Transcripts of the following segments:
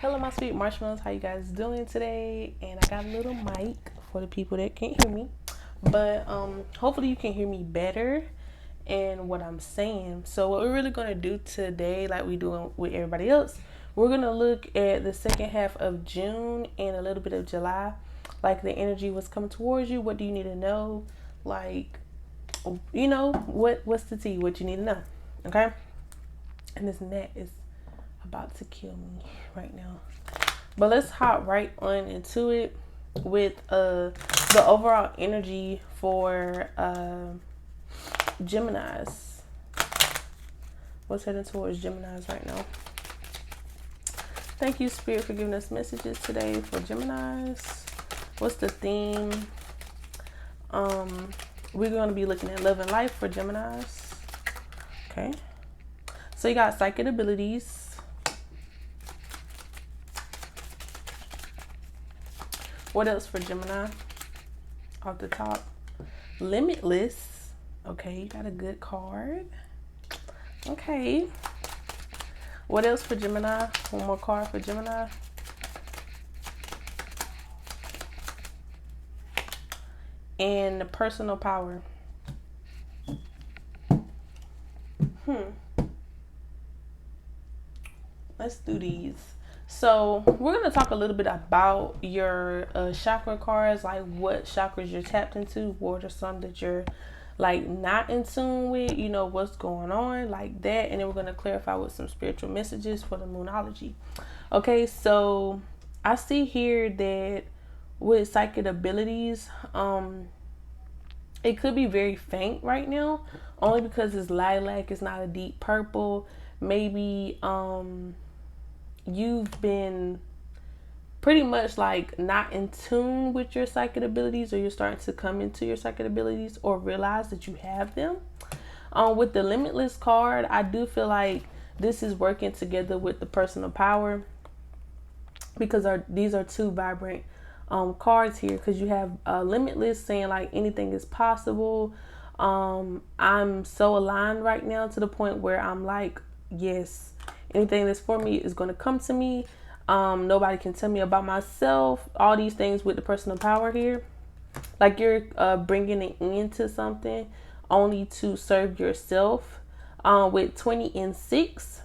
Hello, my sweet marshmallows. How you guys doing today? And I got a little mic for the people that can't hear me, but hopefully you can hear me better and what I'm saying. So what we're really gonna do today, like we do with everybody else, we're gonna look at the second half of June and a little bit of July. Like the energy was coming towards you. What do you need to know? Like, what's the tea? What you need to know? Okay. And this net is about to kill me right now. But let's hop right on into it with the overall energy for Geminis. What's heading towards Geminis right now? Thank you, Spirit, for giving us messages today for Geminis. What's the theme? We're going to be looking at love and life for Geminis. Okay. So you got psychic abilities. What else for Gemini? Off the top, limitless. Okay, you got a good card. Okay. What else for Gemini? One more card for Gemini. And personal power. Let's do these. So we're going to talk a little bit about your chakra cards, like what chakras you're tapped into, what are some that you're like not in tune with, you know, what's going on, like that. And then we're going to clarify with some spiritual messages for the moonology. Okay, so I see here that with psychic abilities, it could be very faint right now, only because it's lilac, it's not a deep purple. Maybe you've been pretty much like not in tune with your psychic abilities, or you're starting to come into your psychic abilities or realize that you have them. With the limitless card, I do feel like this is working together with the personal power, because these are two vibrant cards here, because you have limitless saying like anything is possible. I'm so aligned right now to the point where I'm like, yes, anything that's for me is going to come to me. Nobody can tell me about myself. All these things with the personal power here. Like you're bringing it into something only to serve yourself. With 20 and 6,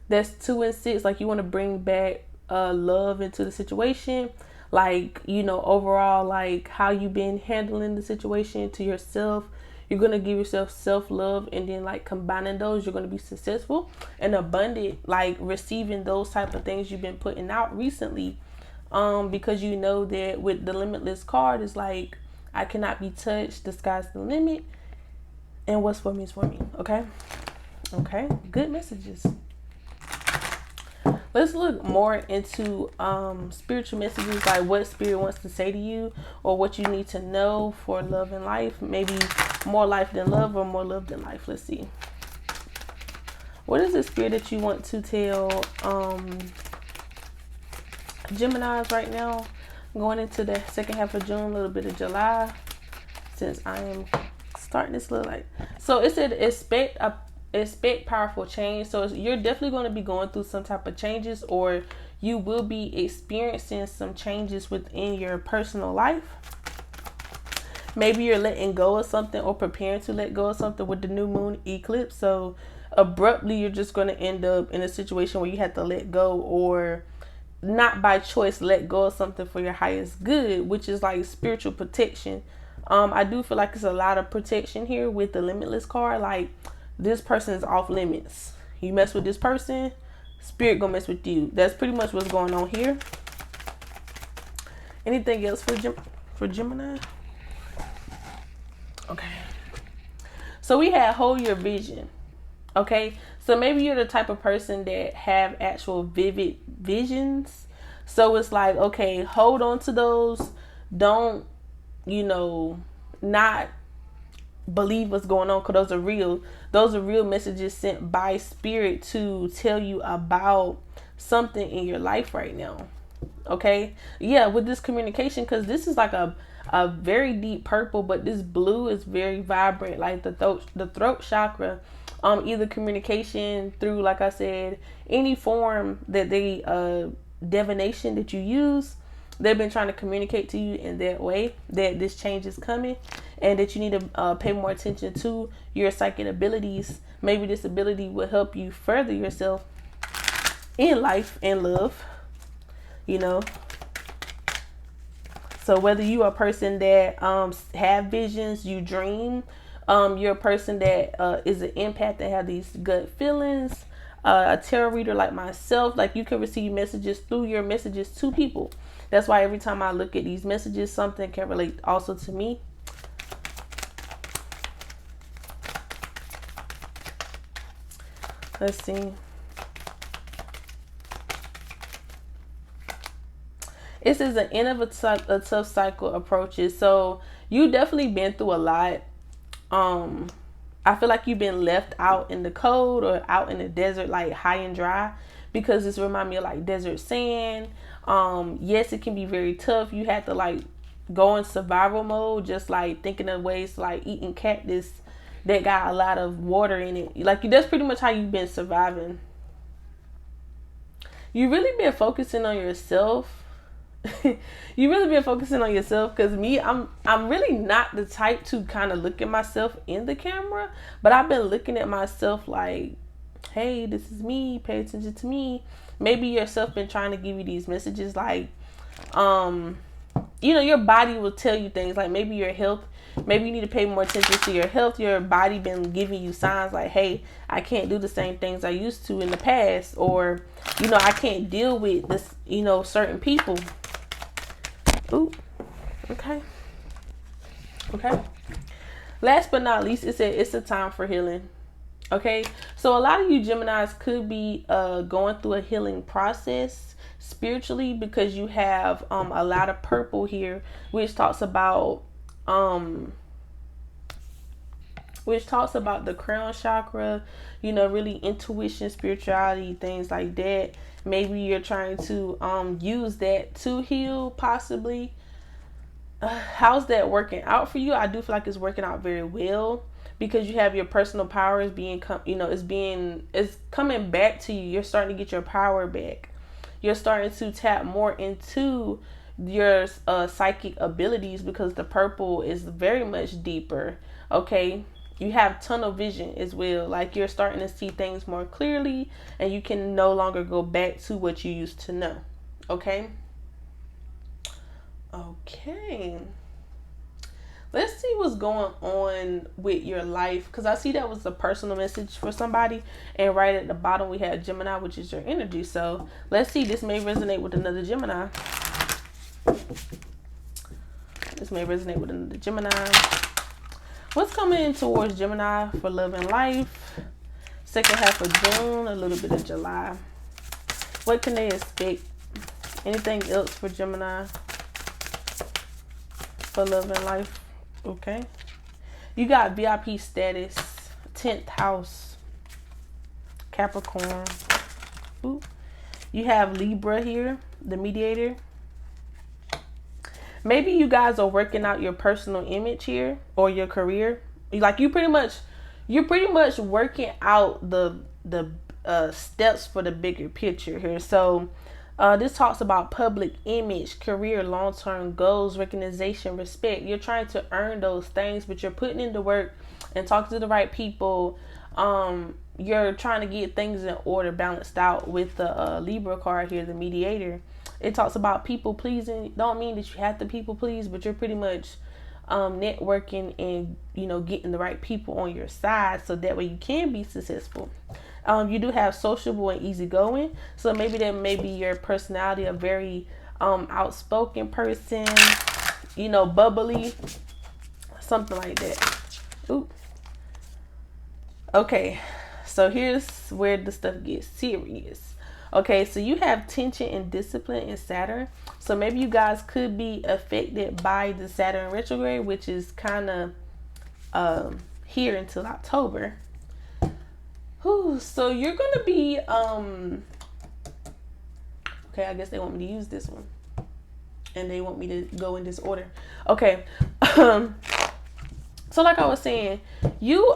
that's 2 and 6. Like you want to bring back love into the situation. Like, you know, overall, like how you've been handling the situation to yourself. You're going to give yourself self-love, and then like combining those, you're going to be successful and abundant, like receiving those type of things you've been putting out recently. Because you know that with the limitless card, it's like, I cannot be touched. The sky's the limit. And what's for me is for me. Okay. Okay. Good messages. Let's look more into spiritual messages, like what spirit wants to say to you, or what you need to know for love and life. Maybe more life than love, or more love than life. Let's see. What is the spirit that you want to tell Geminis right now? Going into the second half of June, a little bit of July, since I am starting this little like. So it said expect powerful change. So you're definitely going to be going through some type of changes, or you will be experiencing some changes within your personal life. Maybe you're letting go of something, or preparing to let go of something with the new moon eclipse. So abruptly you're just going to end up in a situation where you have to let go, or not by choice let go of something for your highest good, which is like spiritual protection. I do feel like it's a lot of protection here with the limitless card. Like, this person is off limits. You mess with this person, spirit gonna mess with you. That's pretty much what's going on here. Anything else for Gemini? Okay. So we had hold your vision. Okay. So maybe you're the type of person that have actual vivid visions. So it's like, okay, hold on to those. Don't, not believe what's going on, because those are real messages sent by spirit to tell you about something in your life right now. Okay, yeah, with this communication, because this is like a very deep purple, but this blue is very vibrant, like the throat chakra. either communication through, like I said, any form that they divination that you use. They've been trying to communicate to you in that way that this change is coming, and that you need to pay more attention to your psychic abilities. Maybe this ability will help you further yourself in life and love, you know. So whether you are a person that have visions, you dream, you're a person that is an empath that have these gut feelings, a tarot reader like myself, like you can receive messages through your messages to people. That's why every time I look at these messages, something can relate also to me. Let's see. This is an end of a tough cycle approaches. So you definitely been through a lot. I feel like you've been left out in the cold or out in the desert, like high and dry, because this remind me of like desert sand. Yes, it can be very tough. You have to like go in survival mode, just like thinking of ways like eating cactus that got a lot of water in it. Like that's pretty much how you've been surviving. You really been focusing on yourself. You really been focusing on yourself, because me, I'm really not the type to kind of look at myself in the camera, but I've been looking at myself like, hey, this is me, pay attention to me. Maybe yourself been trying to give you these messages like you know, your body will tell you things like maybe your health, maybe you need to pay more attention to your health. Your body been giving you signs like, hey, I can't do the same things I used to in the past, or you know, I can't deal with this, you know, certain people. Ooh, okay. Last but not least, it said it's a time for healing. Okay, so a lot of you Geminis could be going through a healing process spiritually, because you have a lot of purple here, which talks about the crown chakra, you know, really intuition, spirituality, things like that. Maybe you're trying to use that to heal, possibly. How's that working out for you? I do feel like it's working out very well, because you have your personal powers being, it's coming back to you. You're starting to get your power back. You're starting to tap more into your psychic abilities, because the purple is very much deeper. Okay, you have tunnel vision as well. Like you're starting to see things more clearly, and you can no longer go back to what you used to know. Okay. Let's see what's going on with your life, because I see that was a personal message for somebody, and right at the bottom we have Gemini, which is your energy. So let's see, this may resonate with another Gemini. What's coming in towards Gemini for love and life? Second half of June, a little bit of July. What can they expect? Anything else for Gemini for love and life? Okay. You got VIP status, 10th house, Capricorn. Ooh. You have Libra here, the mediator. Maybe you guys are working out your personal image here, or your career. Like you're pretty much working out the steps for the bigger picture here. So this talks about public image, career, long-term goals, recognition, respect. You're trying to earn those things, but you're putting in the work and talking to the right people. You're trying to get things in order, balanced out with the Libra card here, the mediator. It talks about people pleasing. Don't mean that you have to people please, but you're pretty much networking and, you know, getting the right people on your side, so that way you can be successful. You do have sociable and easygoing, so maybe that may be your personality, a very outspoken person, you know, bubbly, something like that. Ooh. Okay, so here's where the stuff gets serious. Okay, so you have tension and discipline in Saturn. So maybe you guys could be affected by the Saturn retrograde, which is kind of here until October. Whew, so you're going to be, okay, I guess they want me to use this one. And they want me to go in this order. Okay. So like I was saying, you,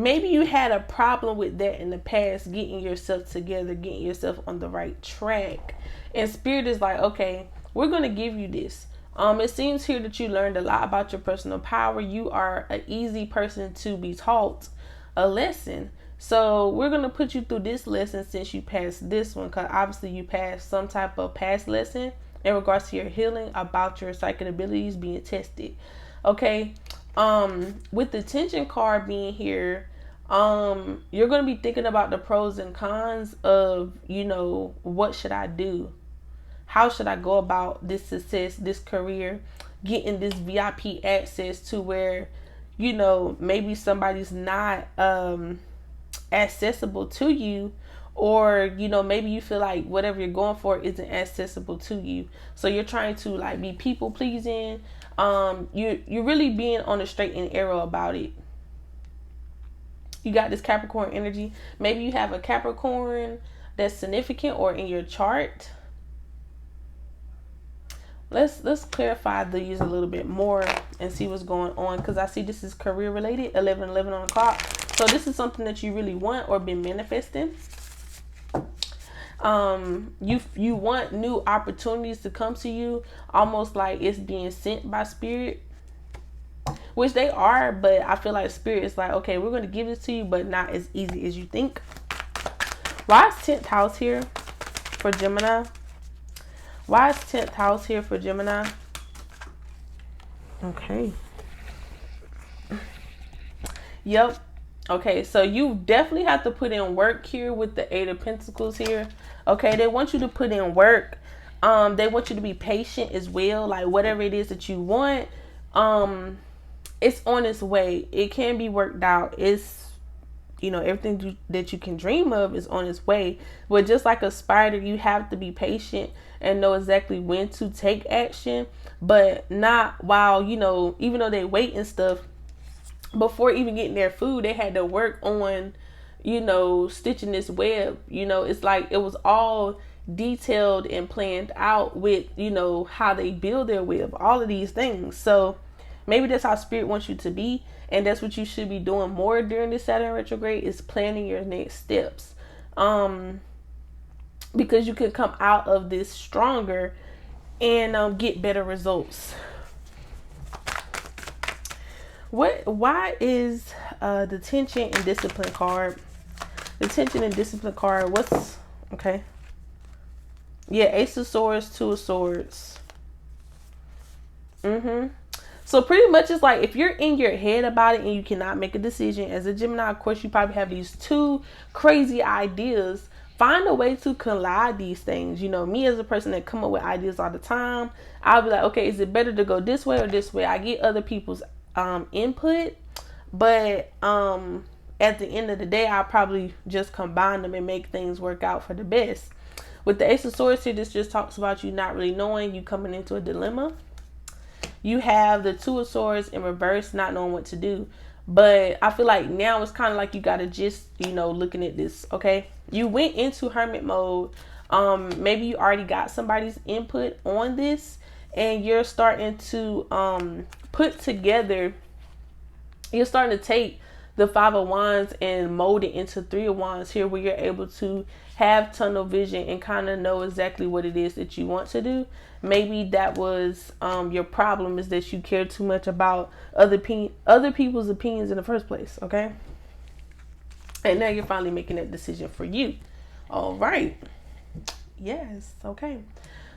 maybe you had a problem with that in the past, getting yourself together, getting yourself on the right track. And Spirit is like, okay, we're going to give you this. It seems here that you learned a lot about your personal power. You are an easy person to be taught a lesson. So we're going to put you through this lesson since you passed this one, because obviously you passed some type of past lesson in regards to your healing about your psychic abilities being tested. Okay. With the tension card being here, you're going to be thinking about the pros and cons of, what should I do? How should I go about this success, this career, getting this VIP access to where, maybe somebody's not accessible to you, or maybe you feel like whatever you're going for isn't accessible to you. So you're trying to like be people pleasing. You're really being on a straight and narrow about it. You got this Capricorn energy. Maybe you have a Capricorn that's significant or in your chart. Let's clarify these a little bit more and see what's going on, because I see this is career related, 11:11 on the clock. So this is something that you really want or been manifesting. You want new opportunities to come to you, almost like it's being sent by Spirit, which they are, but I feel like Spirit is like, okay, we're going to give this to you, but not as easy as you think. Why is 10th house here for Gemini? Why is 10th house here for Gemini? Okay. Yep. Okay, so you definitely have to put in work here with the 8 of Pentacles here. Okay, they want you to put in work. They want you to be patient as well. Like whatever it is that you want, it's on its way. It can be worked out. It's, everything that you can dream of is on its way. But just like a spider, you have to be patient and know exactly when to take action, but not while, even though they wait and stuff, before even getting their food, they had to work on, stitching this web. It's like it was all detailed and planned out with, how they build their web, all of these things. So maybe that's how Spirit wants you to be. And that's what you should be doing more during this Saturn retrograde, is planning your next steps. Because you can come out of this stronger and get better results. Why is the tension and discipline card? The tension and discipline card, okay. Yeah, Ace of Swords, 2 of Swords. So pretty much it's like if you're in your head about it and you cannot make a decision as a Gemini, of course you probably have these 2 crazy ideas. Find a way to collide these things. Me as a person that come up with ideas all the time, I'll be like, okay, is it better to go this way or this way? I get other people's input, but at the end of the day, I'll probably just combine them and make things work out for the best. With the Ace of Swords here, this just talks about you not really knowing, you coming into a dilemma. You have the 2 of Swords in reverse, not knowing what to do. But I feel like now it's kind of like you got to just, looking at this, okay? You went into hermit mode. Maybe you already got somebody's input on this, and you're starting to put together, you're starting to take the 5 of Wands and mold it into 3 of Wands here, where you're able to have tunnel vision and kind of know exactly what it is that you want to do. Maybe that was your problem, is that you care too much about other people's opinions in the first place, okay? And now you're finally making that decision for you. All right. Yes, okay.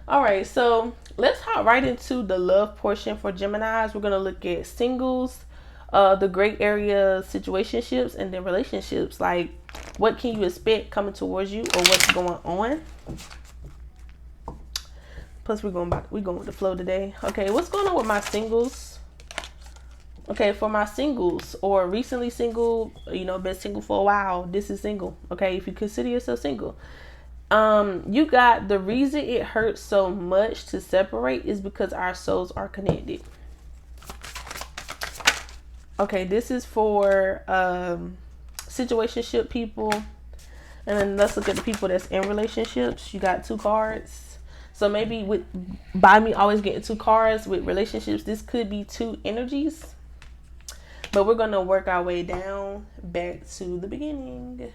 All right, so let's hop right into the love portion for Geminis. We're going to look at singles, the gray area situationships, and then relationships. Like, what can you expect coming towards you, or what's going on? Plus, we're going with the flow today. Okay, what's going on with my singles? Okay, for my singles or recently single, been single for a while. This is single. Okay, if you consider yourself single. You got the reason it hurts so much to separate is because our souls are connected. Okay, this is for situationship people. And then let's look at the people that's in relationships. You got 2 cards. So maybe by me always getting 2 cards with relationships, this could be 2 energies. But we're going to work our way down back to the beginning.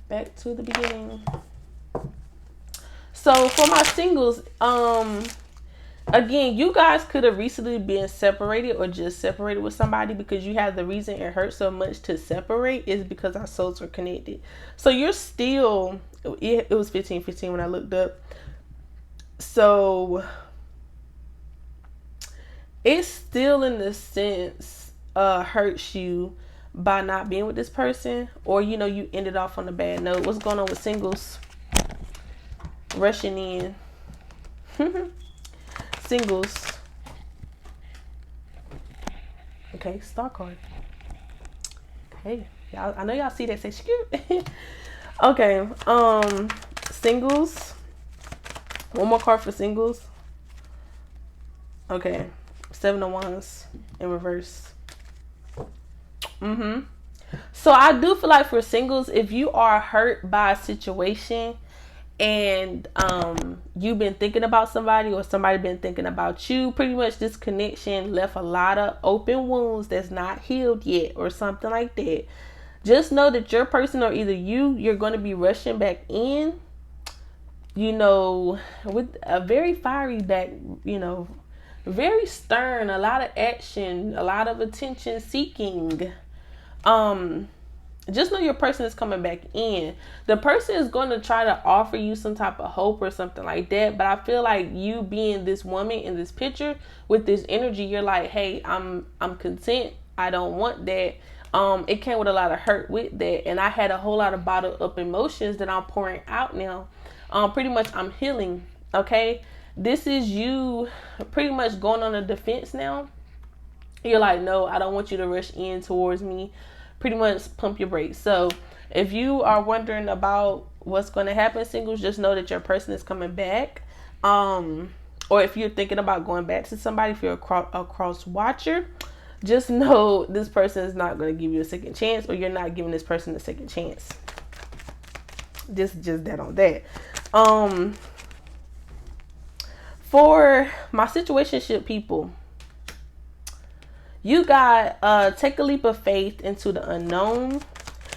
Back to the beginning. So for my singles, again, you guys could have recently been separated or just separated with somebody, because you have the reason it hurts so much to separate is because our souls are connected. So you're still, it was 15-15 when I looked up. So it still in the sense hurts you by not being with this person, or you ended off on a bad note. What's going on with singles? Rushing in. Singles. Okay, star card. Okay, y'all, I know y'all see that, say scoot. Okay, singles. One more card for singles. Okay, 7 of Wands in reverse. So I do feel like for singles, if you are hurt by a situation and you've been thinking about somebody, or somebody been thinking about you, pretty much this connection left a lot of open wounds that's not healed yet, or something like that. Just know that your person, or either you're going to be rushing back in, with a very fiery back, very stern, a lot of action, a lot of attention seeking. Just know your person is coming back in. The person is going to try to offer you some type of hope or something like that. But I feel like you being this woman in this picture with this energy, you're like, hey, I'm content. I don't want that. It came with a lot of hurt with that. And I had a whole lot of bottled up emotions that I'm pouring out now. Pretty much I'm healing. Okay. This is you pretty much going on a defense now. You're like, no, I don't want you to rush in towards me. Pretty much pump your brakes. So if you are wondering about what's going to happen, singles, just know that your person is coming back. Or if you're thinking about going back to somebody, if you're a cross watcher, just know this person is not going to give you a second chance, or you're not giving this person a second chance. Just that on that. For my situationship people, you got take a leap of faith into the unknown.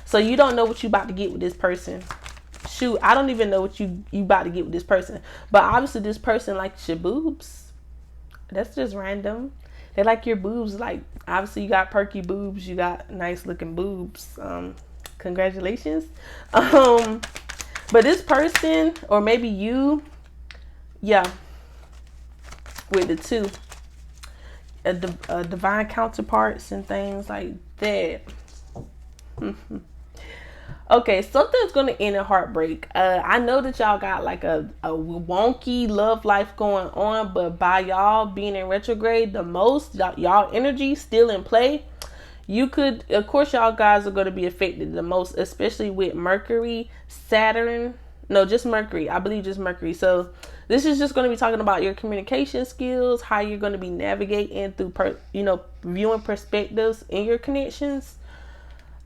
So you don't know what you about to get with this person. Shoot, I don't even know what you about to get with this person. But obviously this person likes your boobs. That's just random. They like your boobs. Like, obviously you got perky boobs. You got nice looking boobs. Congratulations. But this person, or maybe you, yeah, with the two. A divine counterparts and things like that. Okay, something's gonna end in heartbreak. I know that y'all got like a wonky love life going on, but by y'all being in retrograde, the most y'all energy still in play. You could, of course, y'all guys are gonna be affected the most, especially with Mercury, Saturn. No, just Mercury. I believe just Mercury. So this is just going to be talking about your communication skills, how you're going to be navigating through, viewing perspectives in your connections.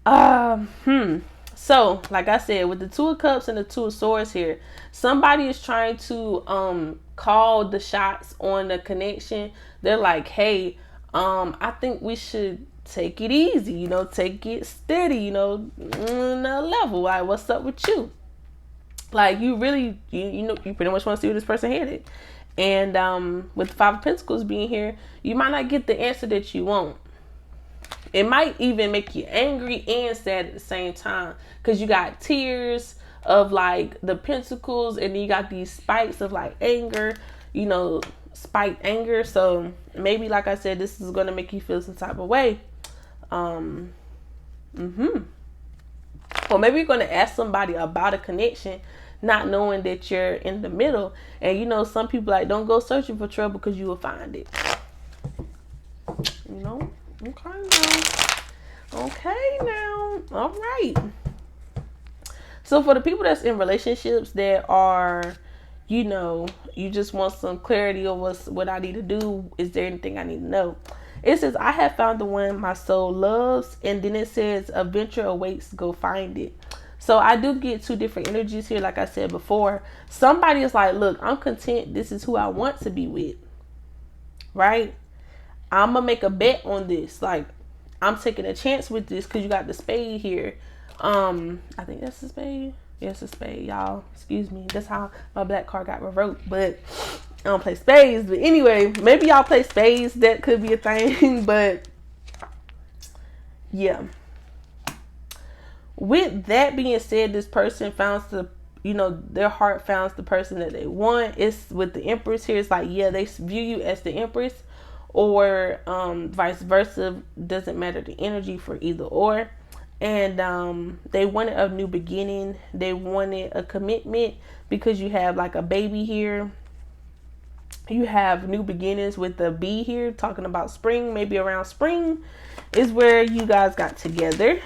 So, like I said, with the Two of Cups and the Two of Swords here, somebody is trying to call the shots on the connection. They're like, hey, I think we should take it easy, take it steady, on a level. Like, what's up with you? Like, you really, you pretty much want to see where this person headed. And with the Five of Pentacles being here, you might not get the answer that you want. It might even make you angry and sad at the same time, because you got tears of like the Pentacles, and then you got these spikes of like anger, spiked anger. So maybe, like I said, this is going to make you feel some type of way. Or maybe you're going to ask somebody about a connection, not knowing that you're in the middle. And some people like, don't go searching for trouble, because you will find it. Okay now. All right. So for the people that's in relationships that are, you just want some clarity of what I need to do. Is there anything I need to know? It says, I have found the one my soul loves. And then it says, a venture awaits, go find it. So I do get two different energies here. Like I said before, somebody is like, look, I'm content. This is who I want to be with. Right? I'm going to make a bet on this. Like, I'm taking a chance with this because you got the spade here. I think that's the spade. Yes, a spade, y'all. Excuse me. That's how my black card got revoked. But I don't play spades. But anyway, maybe y'all play spades. That could be a thing. But yeah. With that being said, this person found their heart found the person that they want. It's with the Empress here. It's like, yeah, they view you as the Empress, or vice versa. Doesn't matter the energy for either or. And they wanted a new beginning. They wanted a commitment because you have like a baby here. You have new beginnings with the bee here, talking about spring. Maybe around spring is where you guys got together.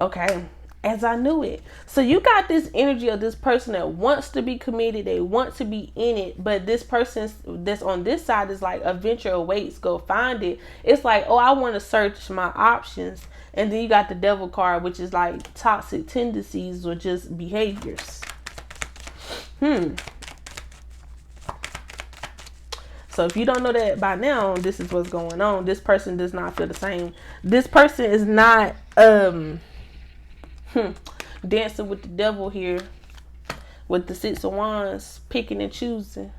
Okay, as I knew it. So you got this energy of this person that wants to be committed. They want to be in it, but this person that's on this side is like, adventure awaits, go find it. It's like, oh, I want to search my options. And then you got the devil card, which is like toxic tendencies or just behaviors. So if you don't know that by now, this is what's going on. This person does not feel the same. This person is not dancing with the devil here with the Six of Wands, picking and choosing.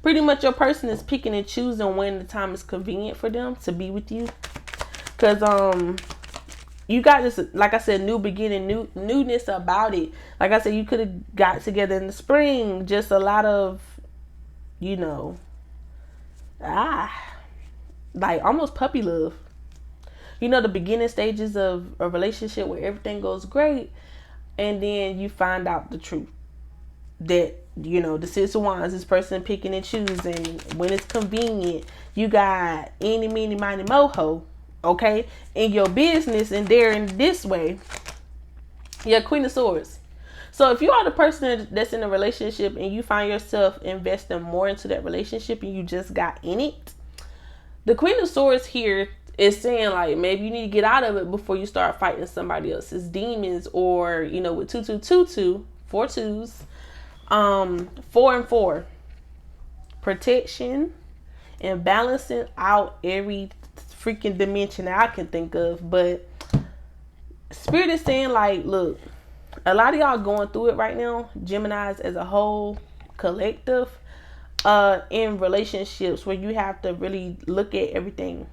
Pretty much your person is picking and choosing when the time is convenient for them to be with you. Because you got this, like I said, new beginning, newness about it. Like I said, you could have got together in the spring. Just a lot of, like almost puppy love. The beginning stages of a relationship where everything goes great, and then you find out the truth that, the Six of Wands, this person picking and choosing when it's convenient. You got any, meeny, miny, moho, okay, in your business, and they're in this way. Yeah, Queen of Swords. So if you are the person that's in a relationship and you find yourself investing more into that relationship and you just got in it, the Queen of Swords here is saying like, maybe you need to get out of it before you start fighting somebody else's demons, or, with 2222, 4 twos, 4 and 4, protection and balancing out every freaking dimension that I can think of. But Spirit is saying like, look, a lot of y'all going through it right now, Geminis as a whole collective, in relationships where you have to really look at everything.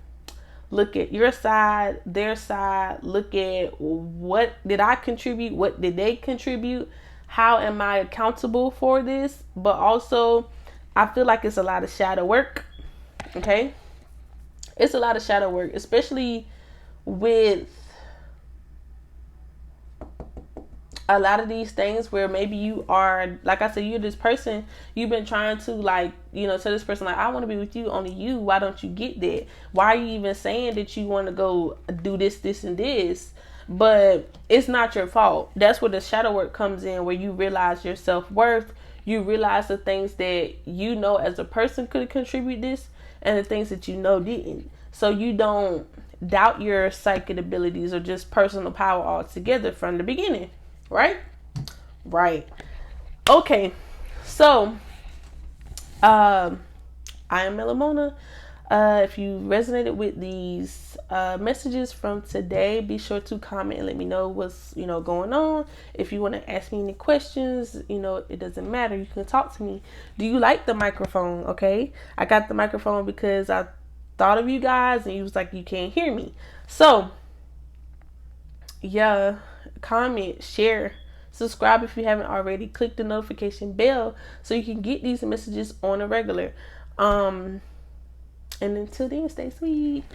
Look at your side, their side. Look at, what did I contribute? What did they contribute? How am I accountable for this? But also, I feel like it's a lot of shadow work. Okay? It's a lot of shadow work, especially with a lot of these things where maybe you are, like I said, you're this person, you've been trying to tell this person like, I want to be with you, only you, why don't you get that? Why are you even saying that you want to go do this and this? But it's not your fault. That's where the shadow work comes in, where you realize your self-worth, you realize the things that as a person could contribute this, and the things that didn't. So you don't doubt your psychic abilities or just personal power altogether from the beginning. Right? Okay. So, I am HttpMonaa. If you resonated with these messages from today, be sure to comment and let me know what's going on. If you want to ask me any questions, it doesn't matter. You can talk to me. Do you like the microphone? Okay, I got the microphone because I thought of you guys, and you was like, you can't hear me. So, yeah. Comment, share, subscribe if you haven't already. Click the notification bell so you can get these messages on a regular. And until then, stay sweet.